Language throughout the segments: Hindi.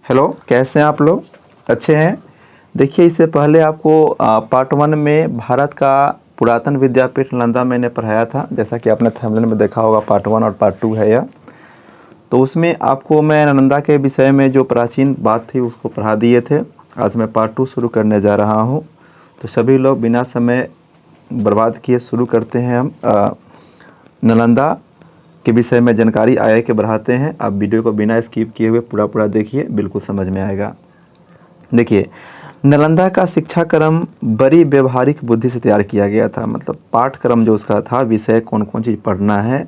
हेलो, कैसे हैं आप लोग? अच्छे हैं। देखिए, इससे पहले आपको पार्ट 1 में भारत का पुरातन विद्यापीठ नालंदा मैंने पढ़ाया था। जैसा कि आपने थंबनेल में देखा होगा, पार्ट 1 और पार्ट 2 है यह। तो उसमें आपको मैं नालंदा के विषय में जो प्राचीन बात थी उसको पढ़ा दिए थे। आज मैं पार्ट 2 शुरू करने जा रहा हूँ। तो सभी लोग बिना समय बर्बाद किए शुरू करते हैं। हम नालंदा के विषय में जानकारी आगे के बढ़ाते हैं। आप वीडियो को बिना स्किप किए हुए पूरा देखिए, बिल्कुल समझ में आएगा। देखिए, नालंदा का शिक्षा क्रम बड़ी व्यवहारिक बुद्धि से तैयार किया गया था। मतलब पाठ्यक्रम जो उसका था, विषय कौन कौन चीज़ पढ़ना है,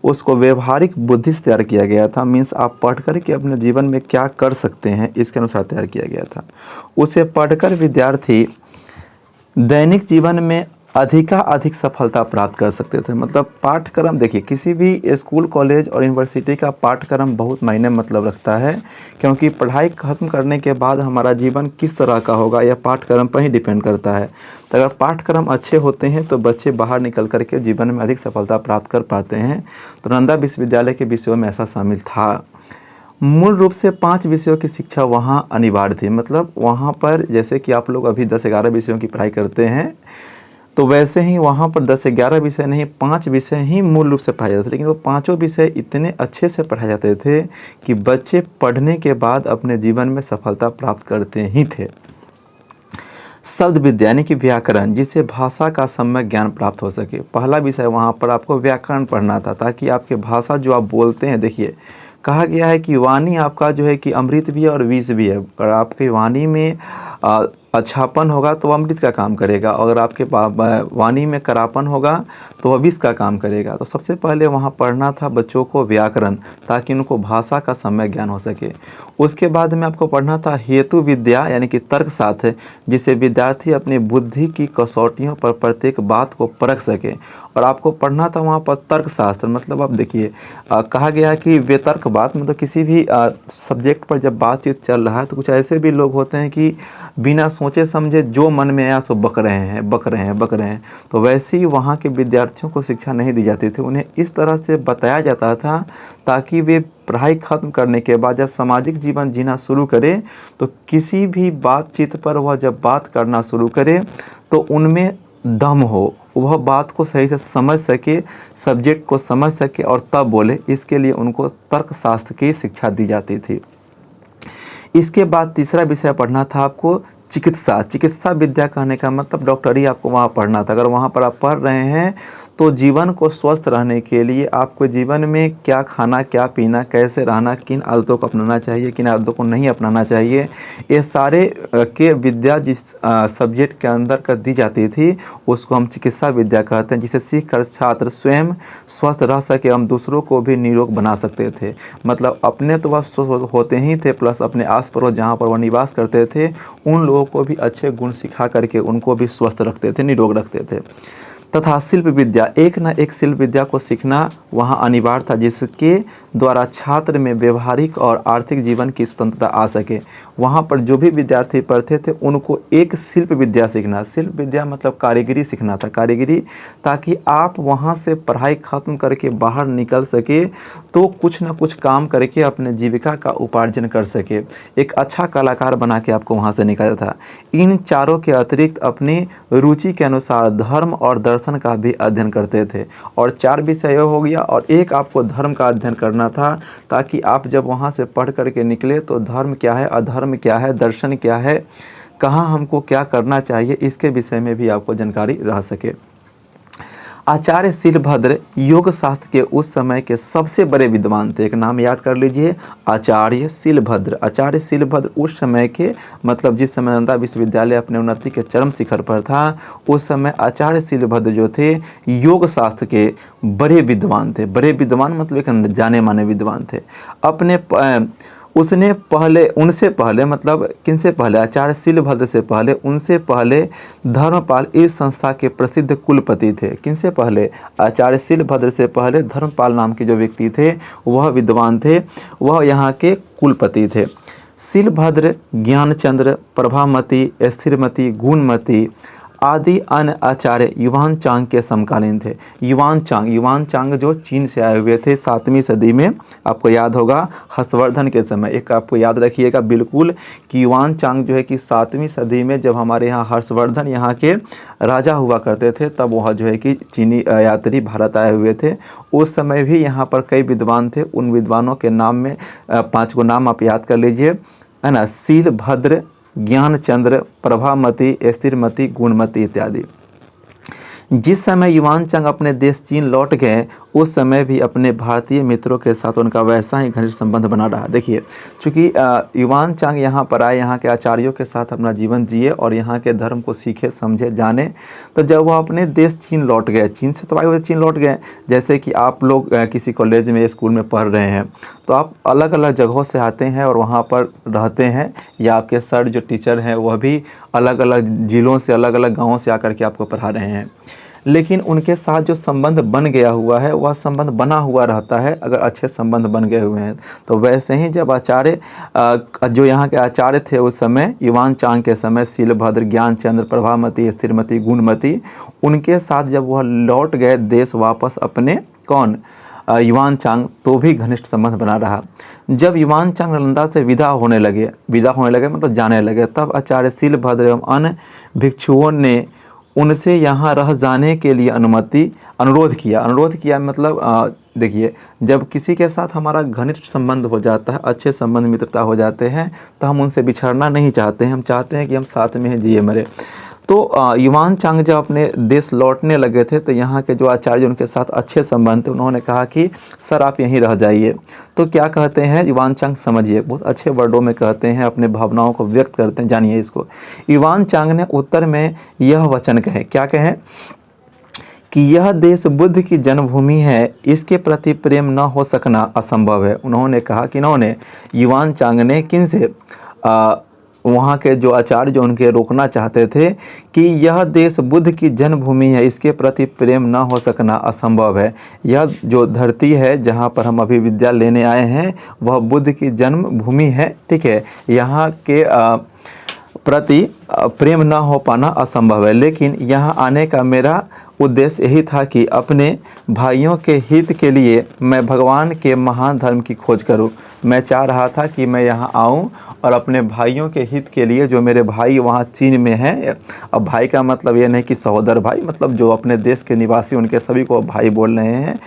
उसको व्यवहारिक बुद्धि से तैयार किया गया था। मीन्स आप पढ़कर के अपने जीवन में क्या कर सकते हैं, इसके अनुसार तैयार किया गया था। उसे पढ़कर विद्यार्थी दैनिक जीवन में अधिक सफलता प्राप्त कर सकते थे। मतलब पाठ्यक्रम, देखिए किसी भी स्कूल, कॉलेज और यूनिवर्सिटी का पाठ्यक्रम बहुत मायने मतलब रखता है, क्योंकि पढ़ाई खत्म करने के बाद हमारा जीवन किस तरह का होगा यह पाठ्यक्रम पर ही डिपेंड करता है। तो अगर पाठ्यक्रम अच्छे होते हैं तो बच्चे बाहर निकल करके जीवन में अधिक सफलता प्राप्त कर पाते हैं। तो नालंदा विश्वविद्यालय के विषयों में ऐसा शामिल था। मूल रूप से 5 विषयों की शिक्षा वहाँ अनिवार्य थी। मतलब वहाँ पर जैसे कि आप लोग अभी 10-11 विषयों की पढ़ाई करते हैं, तो वैसे ही वहाँ पर 10-11 विषय नहीं, 5 विषय ही मूल रूप से पढ़ाए जाते थे। लेकिन वो पाँचों विषय इतने अच्छे से पढ़ाए जाते थे कि बच्चे पढ़ने के बाद अपने जीवन में सफलता प्राप्त करते ही थे। शब्द विद्या यानी कि व्याकरण, जिससे भाषा का सम्यक ज्ञान प्राप्त हो सके। पहला विषय वहाँ पर आपको व्याकरण पढ़ना था, ताकि आपके भाषा जो आप बोलते हैं, देखिए कहा गया है कि वाणी आपका जो है कि अमृत भी है और विष भी है। अगर आपकी वाणी में अच्छापन होगा तो वह अमृत का काम करेगा, अगर आपके वाणी में करापन होगा तो वह विष का काम करेगा। तो सबसे पहले वहाँ पढ़ना था बच्चों को व्याकरण, ताकि उनको भाषा का सम्यक ज्ञान हो सके। उसके बाद में आपको पढ़ना था हेतु विद्या यानी कि तर्कशास्त्र, जिससे विद्यार्थी अपनी बुद्धि की कसौटियों पर प्रत्येक बात को परख सके। और आपको पढ़ना था वहाँ पर तर्कशास्त्र। मतलब अब देखिए, कहा गया है कि बेतर्क बात, मतलब किसी भी सब्जेक्ट पर जब बातचीत चल रहा है तो कुछ ऐसे भी लोग होते हैं कि बिना सोचे समझे जो मन में आया सो बक रहे हैं। तो वैसे ही वहाँ के विद्यार्थियों को शिक्षा नहीं दी जाती थी। उन्हें इस तरह से बताया जाता था ताकि वे पढ़ाई खत्म करने के बाद जब सामाजिक जीवन जीना शुरू करें तो किसी भी बातचीत पर वह जब बात करना शुरू करे तो उनमें दम हो, वह बात को सही से समझ सके, सब्जेक्ट को समझ सके और तब बोले। इसके लिए उनको तर्कशास्त्र की शिक्षा दी जाती थी। इसके बाद तीसरा विषय पढ़ना था आपको चिकित्सा विद्या। कहने का मतलब डॉक्टरी आपको वहाँ पढ़ना था। अगर वहाँ पर आप पढ़ रहे हैं तो जीवन को स्वस्थ रहने के लिए आपको जीवन में क्या खाना, क्या पीना, कैसे रहना, किन आदतों को अपनाना चाहिए, किन आदतों को नहीं अपनाना चाहिए, ये सारे के विद्या जिस सब्जेक्ट के अंदर कर दी जाती थी उसको हम चिकित्सा विद्या कहते हैं, जिसे सीख कर छात्र स्वयं स्वस्थ रह सके, हम दूसरों को भी निरोग बना सकते थे। मतलब अपने तो वह स्वस्थ होते ही थे, प्लस अपने आस पड़ोस जहाँ पर वह निवास करते थे उन लोगों को भी अच्छे गुण सिखा करके उनको भी स्वस्थ रखते थे, निरोग रखते थे। तथा शिल्प विद्या, एक न एक शिल्प विद्या को सीखना वहाँ अनिवार्य था, जिसके द्वारा छात्र में व्यवहारिक और आर्थिक जीवन की स्वतंत्रता आ सके। वहाँ पर जो भी विद्यार्थी पढ़ते थे उनको एक शिल्प विद्या सीखना, शिल्प विद्या मतलब कारीगरी सीखना था, कारीगरी, ताकि आप वहाँ से पढ़ाई खत्म करके बाहर निकल सके तो कुछ ना कुछ काम करके अपने जीविका का उपार्जन कर सके, एक अच्छा कलाकार बना के आपको वहाँ से निकाला था। इन चारों के अतिरिक्त अपनी रुचि के अनुसार धर्म और दर्शन का भी अध्ययन करते थे। और 4 विषय हो गया और एक आपको धर्म का अध्ययन करना था, ताकि आप जब वहाँ से पढ़ करके निकले तो धर्म क्या है, अधर्म क्या है, दर्शन क्या है, कहाँ हमको क्या करना चाहिए, इसके विषय में भी आपको जानकारी रह सके। आचार्य शीलभद्र योग शास्त्र के उस समय के सबसे बड़े विद्वान थे। एक नाम याद कर लीजिए, आचार्य शीलभद्र। आचार्य शीलभद्र उस समय के, मतलब जिस समय नालंदा विश्वविद्यालय अपने उन्नति के चरम शिखर पर था, उस समय आचार्य शीलभद्र जो थे योग शास्त्र के बड़े विद्वान थे। बड़े विद्वान मतलब एक जाने माने विद्वान थे। उनसे पहले मतलब किनसे पहले, आचार्य शीलभद्र से पहले, उनसे पहले धर्मपाल इस संस्था के प्रसिद्ध कुलपति थे। किनसे पहले, आचार्य शीलभद्र से पहले धर्मपाल नाम के जो व्यक्ति थे वह विद्वान थे, वह यहाँ के कुलपति थे। शीलभद्र ज्ञानचंद्र, प्रभामती, स्थिरमती, गुणमती आदि अन्य आचार्य युवान चांग के समकालीन थे। युवान चांग जो चीन से आए हुए थे 7वीं सदी में, आपको याद होगा हर्षवर्धन के समय, एक आपको याद रखिएगा बिल्कुल कि युवान चांग जो है कि 7वीं सदी में जब हमारे यहाँ हर्षवर्धन यहाँ के राजा हुआ करते थे, तब वह जो है कि चीनी यात्री भारत आए हुए थे। उस समय भी यहाँ पर कई विद्वान थे, उन विद्वानों के नाम में 5 नाम आप याद कर लीजिए, है ना। शीलभद्र, ज्ञानचंद्र, प्रभामती, स्थिरमती, गुणमती इत्यादि। जिस समय युवान चांग अपने देश चीन लौट गए, उस समय भी अपने भारतीय मित्रों के साथ उनका वैसा ही घनिष्ठ संबंध बना रहा। देखिए, चूँकि युवान चांग यहाँ पर आए, यहाँ के आचार्यों के साथ अपना जीवन जिए और यहाँ के धर्म को सीखे, समझे, जाने, तो जब वह अपने देश चीन लौट गए, चीन से तो आए हुए चीन लौट गए, जैसे कि आप लोग किसी कॉलेज में, स्कूल में पढ़ रहे हैं, तो आप अलग अलग जगहों से आते हैं और वहाँ पर रहते हैं, या आपके सर जो टीचर हैं वह भी अलग अलग ज़िलों से, अलग अलग गाँवों से आकर के आपको पढ़ा रहे हैं। लेकिन उनके साथ जो संबंध बन गया हुआ है वह संबंध बना हुआ रहता है, अगर अच्छे संबंध बन गए हुए हैं। तो वैसे ही जब आचार्य जो यहाँ के आचार्य थे उस समय, युवान चांग के समय, शीलभद्र, ज्ञानचंद्र, प्रभामती, स्थिरमती, गुणमती, उनके साथ जब वह लौट गए देश वापस अपने, कौन, युवान चांग, तो भी घनिष्ठ संबंध बना रहा। जब युवान चांग नालंदा से विदा होने लगे मतलब जाने लगे, तब आचार्य शीलभद्र एवं अन्य भिक्षुओं ने उनसे यहाँ रह जाने के लिए अनुरोध किया मतलब देखिए, जब किसी के साथ हमारा घनिष्ठ संबंध हो जाता है, अच्छे संबंध, मित्रता हो जाते हैं, तो हम उनसे बिछड़ना नहीं चाहते हैं, हम चाहते हैं कि हम साथ में ही जिए मरे। तो युवान चांग जब अपने देश लौटने लगे थे, तो यहाँ के जो आचार्य उनके साथ अच्छे संबंध थे, उन्होंने कहा कि सर आप यहीं रह जाइए। तो क्या कहते हैं युवान चांग, समझिए, बहुत अच्छे वर्डों में कहते हैं, अपने भावनाओं को व्यक्त करते हैं, जानिए इसको। युवान चांग ने उत्तर में यह वचन कहे, क्या कहें, कि यह देश बुद्ध की जन्मभूमि है, इसके प्रति प्रेम न हो सकना असंभव है। उन्होंने कहा कि युवान चांग ने किनसे, वहाँ के जो आचार्य जो उनके रोकना चाहते थे कि यह देश बुद्ध की जन्मभूमि है, इसके प्रति प्रेम न हो सकना असंभव है। यह जो धरती है जहाँ पर हम अभी विद्या लेने आए हैं, वह बुद्ध की जन्मभूमि है, ठीक है। यहाँ के प्रति प्रेम न हो पाना असंभव है, लेकिन यहाँ आने का मेरा उद्देश्य यही था कि अपने भाइयों के हित के लिए मैं भगवान के महान धर्म की खोज करूं। मैं चाह रहा था कि मैं यहाँ आऊं और अपने भाइयों के हित के लिए, जो मेरे भाई वहाँ चीन में हैं, अब भाई का मतलब ये नहीं कि सहोदर भाई, मतलब जो अपने देश के निवासी, उनके सभी को भाई बोल रहे हैं,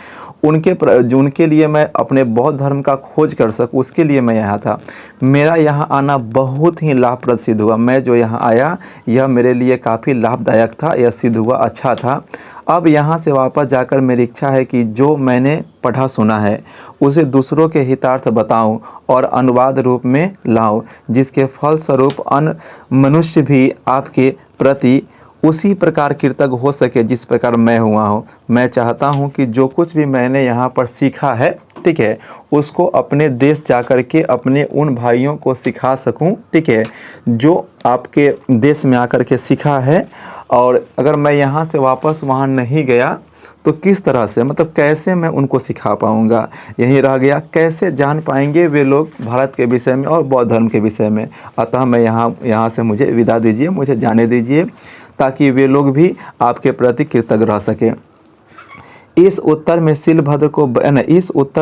उनके लिए मैं अपने बौद्ध धर्म का खोज कर सकूं, उसके लिए मैं यहाँ था। मेरा यहाँ आना बहुत ही लाभप्रद सिद्ध हुआ। मैं जो यहाँ आया, यह मेरे लिए काफ़ी लाभदायक था, यह सिद्ध हुआ, अच्छा था। अब यहाँ से वापस जाकर मेरी इच्छा है कि जो मैंने पढ़ा सुना है उसे दूसरों के हितार्थ बताऊं और अनुवाद रूप में लाऊं, जिसके फलस्वरूप अन्य मनुष्य भी आपके प्रति उसी प्रकार कृतज्ञ हो सके जिस प्रकार मैं हुआ हूँ। मैं चाहता हूँ कि जो कुछ भी मैंने यहाँ पर सीखा है, ठीक है, उसको अपने देश जाकर के अपने उन भाइयों को सिखा सकूं, ठीक है, जो आपके देश में आकर के सीखा है। और अगर मैं यहाँ से वापस वहाँ नहीं गया तो किस तरह से, मतलब कैसे मैं उनको सिखा पाऊँगा, यहीं रह गया, कैसे जान पाएंगे वे लोग भारत के विषय में और बौद्ध धर्म के विषय में। अतः मैं यहाँ से मुझे विदा दीजिए, मुझे जाने दीजिए, ताकि वे लोग भी आपके प्रति कृतज्ञ रह सकें। इस उत्तर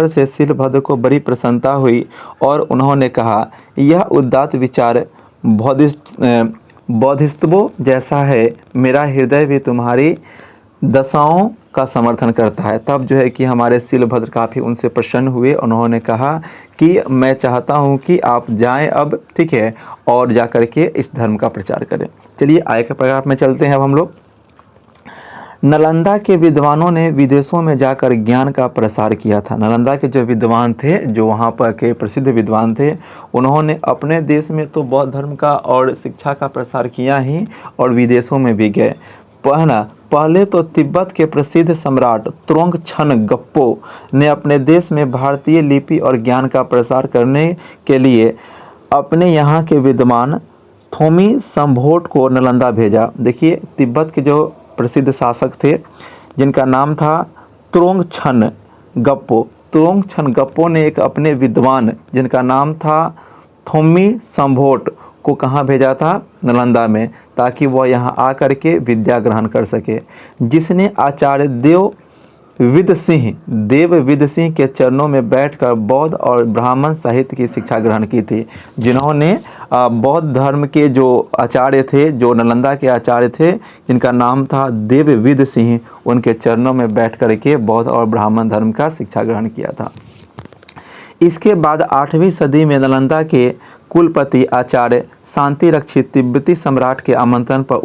से शीलभद्र को बड़ी प्रसन्नता हुई और उन्होंने कहा, यह उदात्त विचार बौद्धिस्त्वों जैसा है, मेरा हृदय भी तुम्हारी दशाओं का समर्थन करता है। तब जो है कि हमारे शीलभद्र काफ़ी उनसे प्रसन्न हुए। उन्होंने कहा कि मैं चाहता हूं कि आप जाएं अब, ठीक है, और जाकर के इस धर्म का प्रचार करें। चलिए आगे के पैराग्राफ में चलते हैं अब हम लोग। नालंदा के विद्वानों ने विदेशों में जाकर ज्ञान का प्रसार किया था। नालंदा के जो विद्वान थे, जो वहाँ पर के प्रसिद्ध विद्वान थे, उन्होंने अपने देश में तो बौद्ध धर्म का और शिक्षा का प्रसार किया ही, और विदेशों में भी गए। पहले तो तिब्बत के प्रसिद्ध सम्राट त्रोंगछन गप्पो ने अपने देश में भारतीय लिपि और ज्ञान का प्रसार करने के लिए अपने यहाँ के विद्वान थोमी संभोट को नालंदा भेजा। देखिए, तिब्बत के जो प्रसिद्ध शासक थे जिनका नाम था त्रोंगछन गप्पो ने एक अपने विद्वान जिनका नाम था थोम्मी संभोट को कहाँ भेजा था? नालंदा में, ताकि वह यहाँ आकर के विद्या ग्रहण कर सके। जिसने आचार्य देवविद सिंह के चरणों में बैठकर बौद्ध और ब्राह्मण साहित्य की शिक्षा ग्रहण की थी। जिन्होंने बौद्ध धर्म के जो आचार्य थे, जो नालंदा के आचार्य थे, जिनका नाम था देवविद सिंह, उनके चरणों में बैठ कर के बौद्ध और ब्राह्मण धर्म का शिक्षा ग्रहण किया था। इसके बाद 8वीं सदी में नालंदा के कुलपति आचार्य शांति रक्षित तिब्बती सम्राट के आमंत्रण पर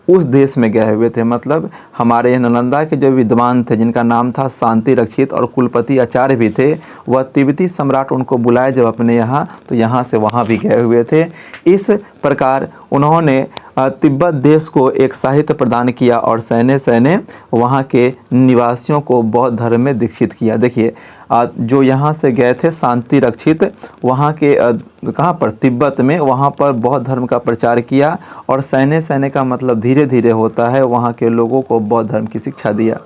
उस देश में गए हुए थे। मतलब हमारे नालंदा के जो विद्वान थे, जिनका नाम था शांति रक्षित और कुलपति आचार्य भी थे, वह तिब्बती सम्राट उनको बुलाए जब अपने यहाँ, तो यहाँ से वहाँ भी गए हुए थे। इस प्रकार उन्होंने तिब्बत देश को एक साहित्य प्रदान किया और सैन्य वहाँ के निवासियों को बौद्ध धर्म में दीक्षित किया। देखिए जो यहाँ से गए थे शांति रक्षित, वहाँ के कहाँ पर? तिब्बत में, वहाँ पर बौद्ध धर्म का प्रचार किया और सैन्य का मतलब धीरे धीरे होता है, वहाँ के लोगों को बौद्ध धर्म की शिक्षा दिया।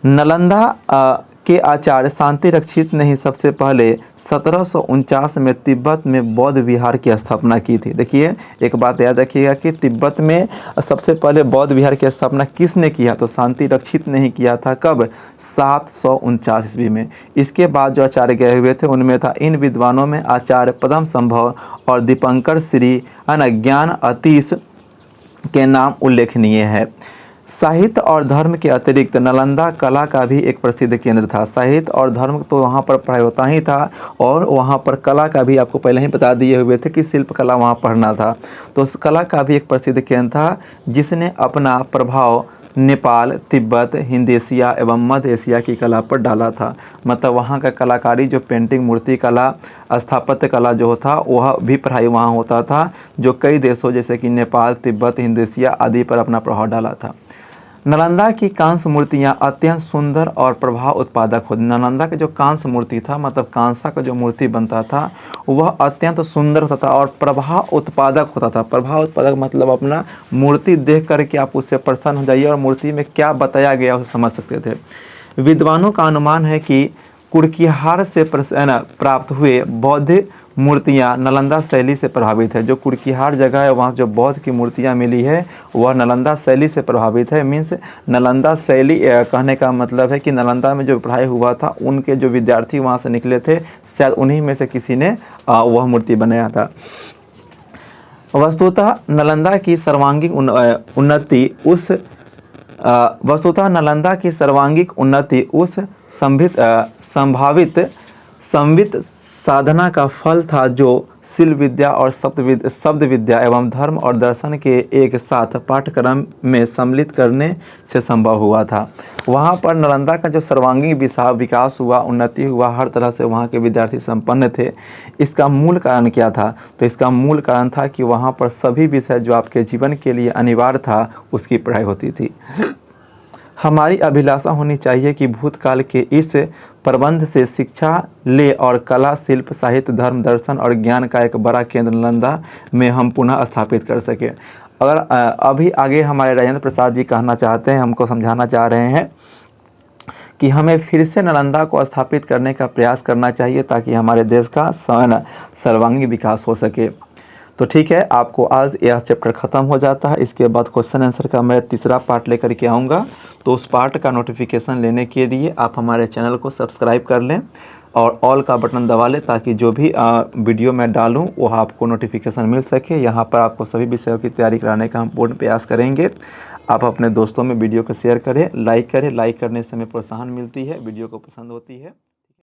नालंदा के आचार्य शांति रक्षित ने ही सबसे पहले 1749 में तिब्बत में बौद्ध विहार की स्थापना की थी। देखिए एक बात याद रखिएगा कि तिब्बत में सबसे पहले बौद्ध विहार की स्थापना किसने किया? तो शांति रक्षित ने ही किया था। कब? 749 ईस्वी में। इसके बाद जो आचार्य गए हुए थे उनमें था, इन विद्वानों में आचार्य पद्म संभव और दीपंकर श्री ज्ञान अतीश के नाम उल्लेखनीय है। साहित्य और धर्म के अतिरिक्त नालंदा कला का भी एक प्रसिद्ध केंद्र था। साहित्य और धर्म तो वहाँ पर पढ़ाई होता ही था, और वहाँ पर कला का भी आपको पहले ही बता दिए हुए थे कि शिल्प कला वहाँ पढ़ना था। तो उस कला का भी एक प्रसिद्ध केंद्र था, जिसने अपना प्रभाव नेपाल, तिब्बत, हिंद एशिया एवं मध्य एशिया की कला पर डाला था। मतलब वहाँ का कलाकारी, जो पेंटिंग, मूर्ति कला, स्थापत्य कला जो था, वह भी पढ़ाई वहाँ होता था, जो कई देशों जैसे कि नेपाल, तिब्बत, हिंद एशिया आदि पर अपना प्रभाव डाला था। नालंदा की कांस्य मूर्तियाँ अत्यंत सुंदर और प्रभाव उत्पादक होती। नालंदा का जो कांस्य मूर्ति था, मतलब कांसा का जो मूर्ति बनता था, वह अत्यंत सुंदर होता था और प्रभाव उत्पादक होता था। प्रभाव उत्पादक मतलब अपना मूर्ति देख करके आप उससे प्रसन्न हो जाइए और मूर्ति में क्या बताया गया उसे समझ सकते थे। विद्वानों का अनुमान है कि कुर्किहार से प्राप्त हुए बौद्ध मूर्तियाँ नालंदा शैली से प्रभावित है। जो कुर्किहार जगह है, वहाँ जो बौद्ध की मूर्तियाँ मिली है, वह नालंदा शैली से प्रभावित है। मीन्स नालंदा शैली कहने का मतलब है कि नालंदा में जो पढ़ाई हुआ था, उनके जो विद्यार्थी वहाँ से निकले थे, शायद उन्हीं में से किसी ने वह मूर्ति बनाया था। वस्तुतः नालंदा की सर्वांगीण उन्नति उस संभावित साधना का फल था, जो शिल्प विद्या और शब्द विद्या एवं धर्म और दर्शन के एक साथ पाठ्यक्रम में सम्मिलित करने से संभव हुआ था। वहाँ पर नालंदा का जो सर्वांगीण विकास हुआ, उन्नति हुआ, हर तरह से वहाँ के विद्यार्थी संपन्न थे। इसका मूल कारण क्या था? तो इसका मूल कारण था कि वहाँ पर सभी विषय जो आपके जीवन के लिए अनिवार्य था, उसकी पढ़ाई होती थी। हमारी अभिलाषा होनी चाहिए कि भूतकाल के इस प्रबंध से शिक्षा ले और कला, शिल्प, साहित्य, धर्म, दर्शन और ज्ञान का एक बड़ा केंद्र नालंदा में हम पुनः स्थापित कर सके। अगर अभी आगे हमारे राजेंद्र प्रसाद जी कहना चाहते हैं, हमको समझाना चाह रहे हैं कि हमें फिर से नालंदा को स्थापित करने का प्रयास करना चाहिए, ताकि हमारे देश का सर्वांगीण विकास हो सके। तो ठीक है, आपको आज यह चैप्टर ख़त्म हो जाता है। इसके बाद क्वेश्चन आंसर का मैं तीसरा पार्ट लेकर के आऊँगा। तो उस पार्ट का नोटिफिकेशन लेने के लिए आप हमारे चैनल को सब्सक्राइब कर लें और ऑल का बटन दबा लें, ताकि जो भी वीडियो मैं डालूं वह आपको नोटिफिकेशन मिल सके। यहाँ पर आपको सभी विषयों की तैयारी कराने का हम पूर्ण प्रयास करेंगे। आप अपने दोस्तों में वीडियो को शेयर करें, लाइक करें। लाइक करने से हमें प्रोत्साहन मिलती है, वीडियो को पसंद होती है।